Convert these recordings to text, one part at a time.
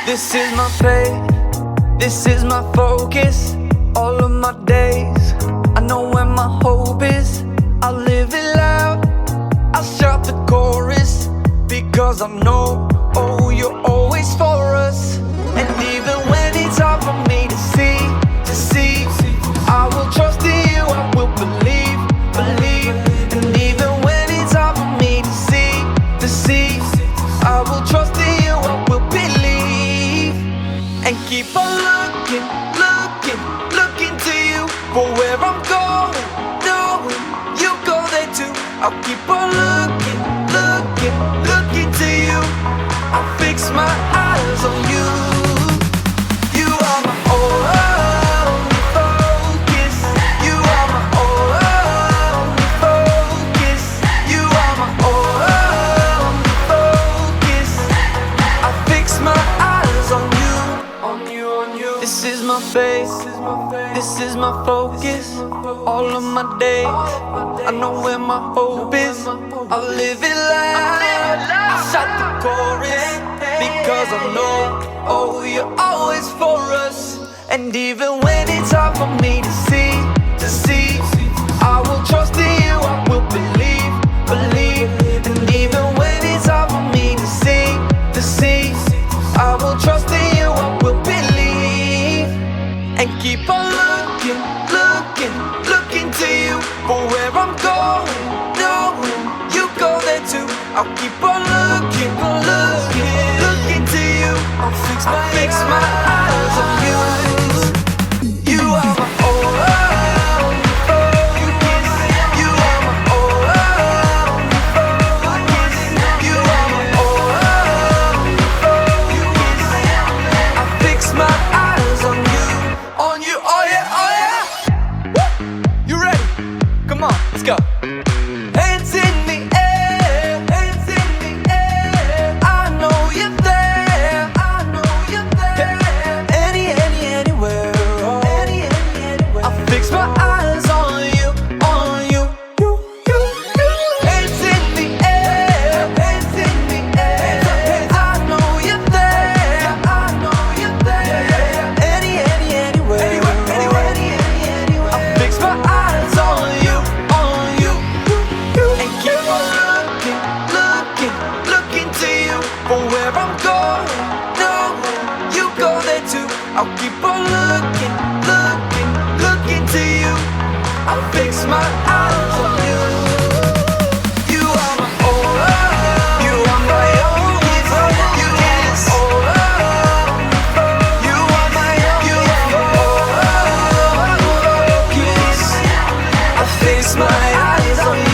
This is my faith, this is my focus. All of my days, I know where my hope is. I'll live it loud, I'll shout the chorus, because I know, oh, you're always for us. And even when it's hard for me to see, I will trust in you, I will believe. And even when it's hard for me to see, I will trust in you, I will believe. And keep on looking to you for where I'm going, knowing you go there too. I'll keep on looking to you. I'll fix my eyes on you. You are my only focus. You are my only focus. You are my only focus. I fix my eyes on you. This is my faith, this is my focus. All of my days, I know where my hope is. I'll live it loud, I'll shout the chorus, because I know, oh, you're always for us. And even when it's hard for me to see, I will trust in you, I will believe. And even when it's hard for me to see, I will trust in you, I will believe. And keep on looking to you for where I'm going, knowing you go there too. I'll keep on looking to you. I'll fix my eyes on you. You are my only focus. You are my only focus. You are my only focus. I fix my eyes on you, oh yeah, oh yeah. Woo! You ready? Come on, let's go. Hands in the air, hands in the air. I know you're there, I know you're there. Anywhere, oh. Anywhere. I fix my eyes on you, you. Hands in the air, hands in the air. I know you're there, I know you're there. Anywhere. I fix my eyes on you. And keep on looking to you for where I'm going, knowing you go there too. I'll keep on looking to you. I'll fix my eyes on you. You are my only, you are my only focus. You are my only focus. I fix my eyes on you.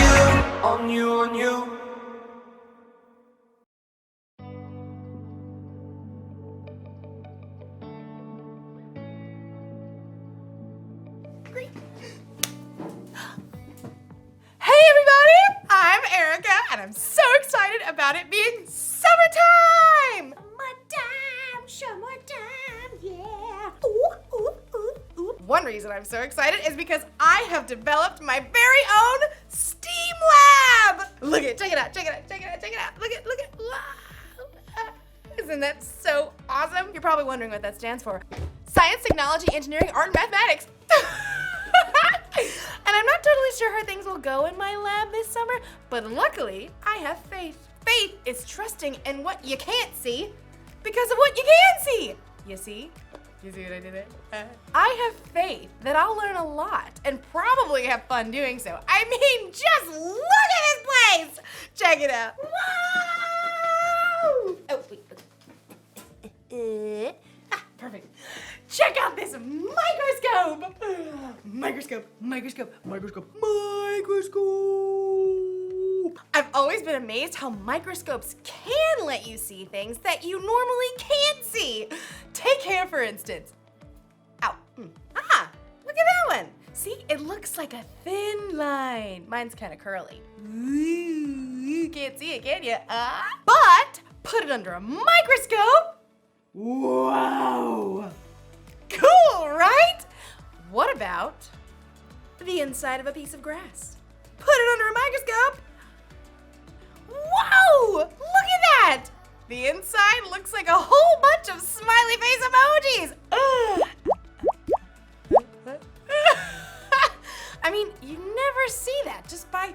Hey everybody, I'm Erica and I'm so excited about it being summertime! Summertime, yeah. Ooh. One reason I'm so excited is because I have developed my very own STEAM lab! Look at it, check it out. Look at, wow. Isn't that so awesome? You're probably wondering what that stands for. Science, technology, engineering, art, and mathematics. And I'm not totally sure how things will go in my lab this summer, but luckily I have faith. Faith is trusting in what you can't see because of what you can see. You see? You see what I did there? I have faith that I'll learn a lot and probably have fun doing so. I mean, just look at this place! Check it out. Wow! Oh, wait. Perfect. Check out this microscope! Microscope. I've always been amazed how microscopes can let you see things that you normally can't see. Take hair, for instance. Ow. Ah, look at that one. See, it looks like a thin line. Mine's kind of curly. Ooh, you can't see it, can you? But put it under a microscope. Wow. Cool, right? What about the inside of a piece of grass? Put it under a microscope. Whoa! Look at that! The inside looks like a whole bunch of smiley face emojis. I mean, you never see that just by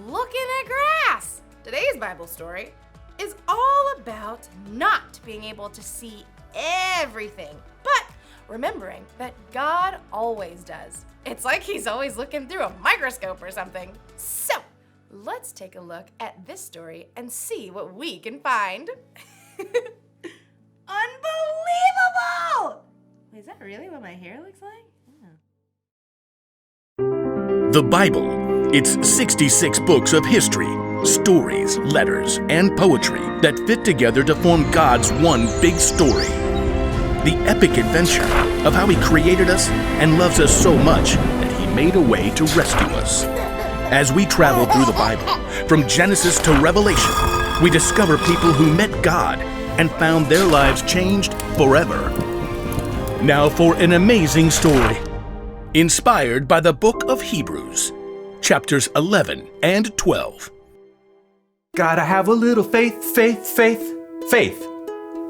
looking at grass. Today's Bible story is all about not being able to see everything, but remembering that God always does. It's like he's always looking through a microscope or something. So, let's take a look at this story and see what we can find. Unbelievable! Wait, is that really what my hair looks like? The Bible. It's 66 books of history, stories, letters, and poetry that fit together to form God's one big story. The epic adventure of how He created us and loves us so much that He made a way to rescue us. As we travel through the Bible, from Genesis to Revelation, we discover people who met God and found their lives changed forever. Now for an amazing story, inspired by the book of Hebrews, chapters 11 and 12. Gotta have a little faith, faith, faith, faith.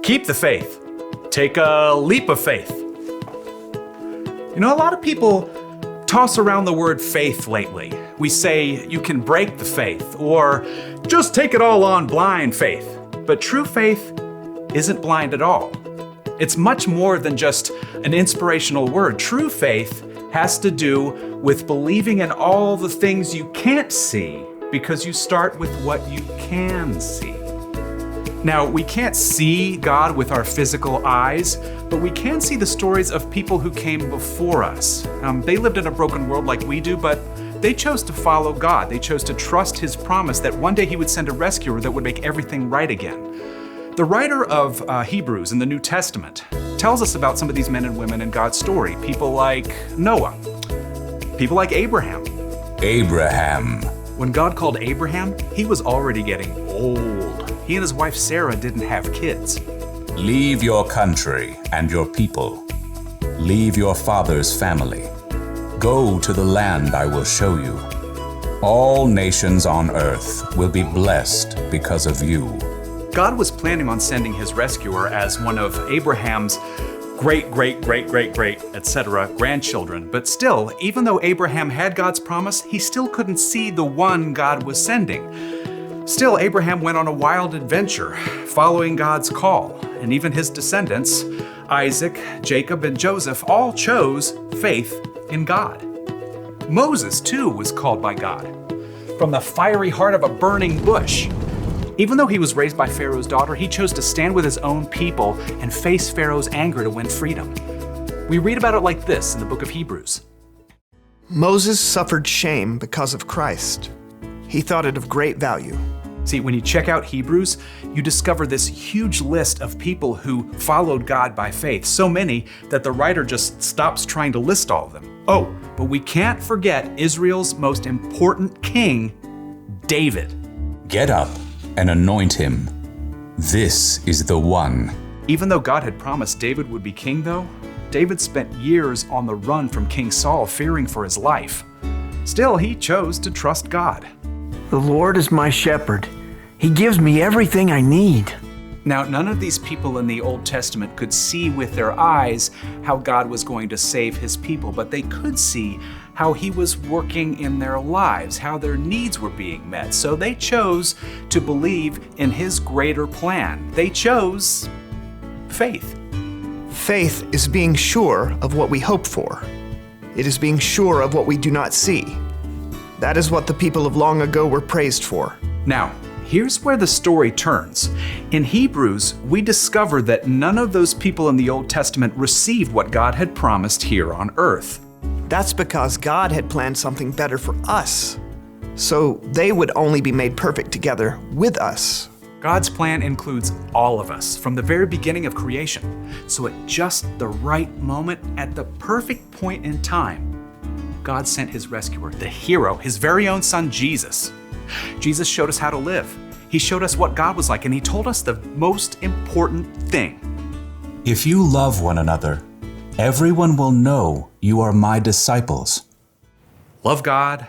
Keep the faith. Take a leap of faith. You know, a lot of people toss around the word faith lately. We say you can break the faith, or just take it all on blind faith. But true faith isn't blind at all. It's much more than just an inspirational word. True faith has to do with believing in all the things you can't see, because you start with what you can see. Now, we can't see God with our physical eyes, but we can see the stories of people who came before us. They lived in a broken world like we do, but they chose to follow God. They chose to trust His promise that one day He would send a rescuer that would make everything right again. The writer of Hebrews in the New Testament tells us about some of these men and women in God's story. People like Noah, people like Abraham. Abraham. When God called Abraham, he was already getting old. He and his wife Sarah didn't have kids. Leave your country and your people. Leave your father's family. Go to the land I will show you. All nations on earth will be blessed because of you. God was planning on sending his rescuer as one of Abraham's great, etc. grandchildren. But still, even though Abraham had God's promise, he still couldn't see the one God was sending. Still, Abraham went on a wild adventure, following God's call. And even his descendants, Isaac, Jacob, and Joseph, all chose faith in God. Moses, too, was called by God from the fiery heart of a burning bush. Even though he was raised by Pharaoh's daughter, he chose to stand with his own people and face Pharaoh's anger to win freedom. We read about it like this in the book of Hebrews. Moses suffered shame because of Christ. He thought it of great value. See, when you check out Hebrews, you discover this huge list of people who followed God by faith, so many that the writer just stops trying to list all of them. Oh, but we can't forget Israel's most important king, David. Get up and anoint him. This is the one. Even though God had promised David would be king, though, David spent years on the run from King Saul, fearing for his life. Still, he chose to trust God. The Lord is my shepherd. He gives me everything I need. Now, none of these people in the Old Testament could see with their eyes how God was going to save his people, but they could see how he was working in their lives, how their needs were being met. So they chose to believe in his greater plan. They chose faith. Faith is being sure of what we hope for. It is being sure of what we do not see. That is what the people of long ago were praised for. Now, here's where the story turns. In Hebrews, we discover that none of those people in the Old Testament received what God had promised here on earth. That's because God had planned something better for us, so they would only be made perfect together with us. God's plan includes all of us from the very beginning of creation. So at just the right moment, at the perfect point in time, God sent his rescuer, the hero, his very own son, Jesus. Jesus showed us how to live. He showed us what God was like, and he told us the most important thing. If you love one another, everyone will know you are my disciples. Love God,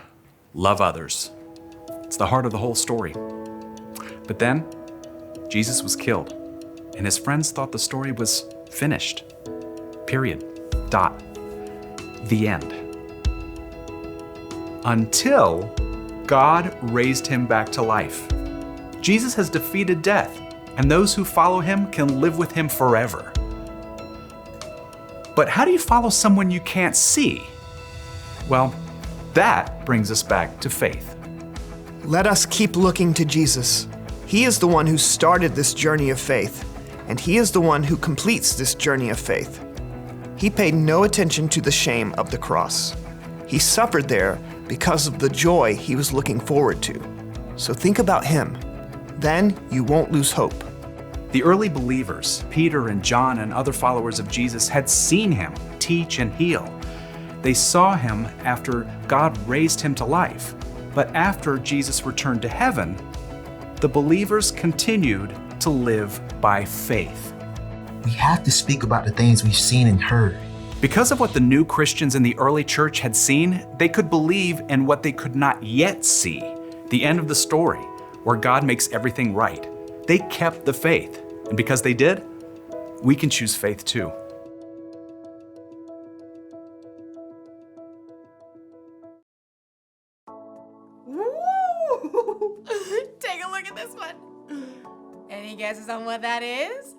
love others. It's the heart of the whole story. But then, Jesus was killed, and his friends thought the story was finished. Period. Dot. The end. Until God raised him back to life. Jesus has defeated death, and those who follow him can live with him forever. But how do you follow someone you can't see? Well, that brings us back to faith. Let us keep looking to Jesus. He is the one who started this journey of faith, and he is the one who completes this journey of faith. He paid no attention to the shame of the cross. He suffered there because of the joy he was looking forward to. So think about him. Then you won't lose hope. The early believers, Peter and John and other followers of Jesus, had seen him teach and heal. They saw him after God raised him to life. But after Jesus returned to heaven, the believers continued to live by faith. We have to speak about the things we've seen and heard. Because of what the new Christians in the early church had seen, they could believe in what they could not yet see, the end of the story, where God makes everything right. They kept the faith, and because they did, we can choose faith too. Woo! Take a look at this one. Any guesses on what that is?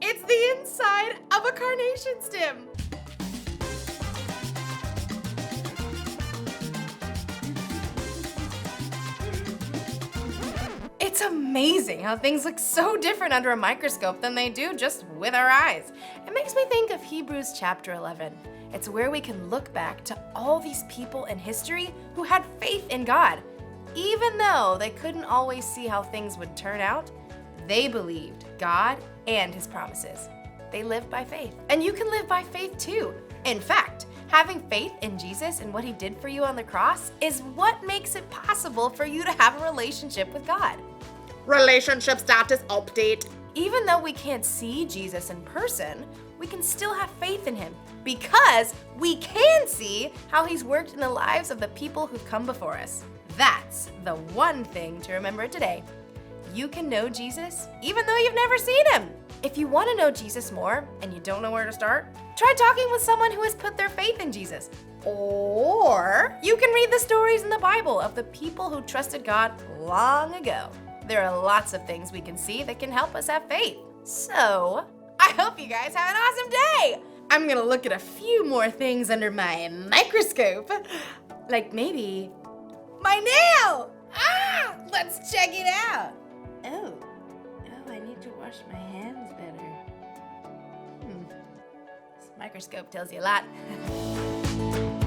It's the inside of a carnation stem. It's amazing how things look so different under a microscope than they do just with our eyes. It makes me think of Hebrews chapter 11. It's where we can look back to all these people in history who had faith in God. Even though they couldn't always see how things would turn out, they believed God and his promises. They lived by faith. And you can live by faith too. In fact, having faith in Jesus and what he did for you on the cross is what makes it possible for you to have a relationship with God. Relationship status update. Even though we can't see Jesus in person, we can still have faith in him because we can see how he's worked in the lives of the people who've come before us. That's the one thing to remember today. You can know Jesus even though you've never seen him. If you want to know Jesus more and you don't know where to start, try talking with someone who has put their faith in Jesus. Or you can read the stories in the Bible of the people who trusted God long ago. There are lots of things we can see that can help us have faith. So, I hope you guys have an awesome day! I'm gonna look at a few more things under my microscope. Like maybe my nail! Ah! Let's check it out! Oh, I need to wash my hands better. This microscope tells you a lot.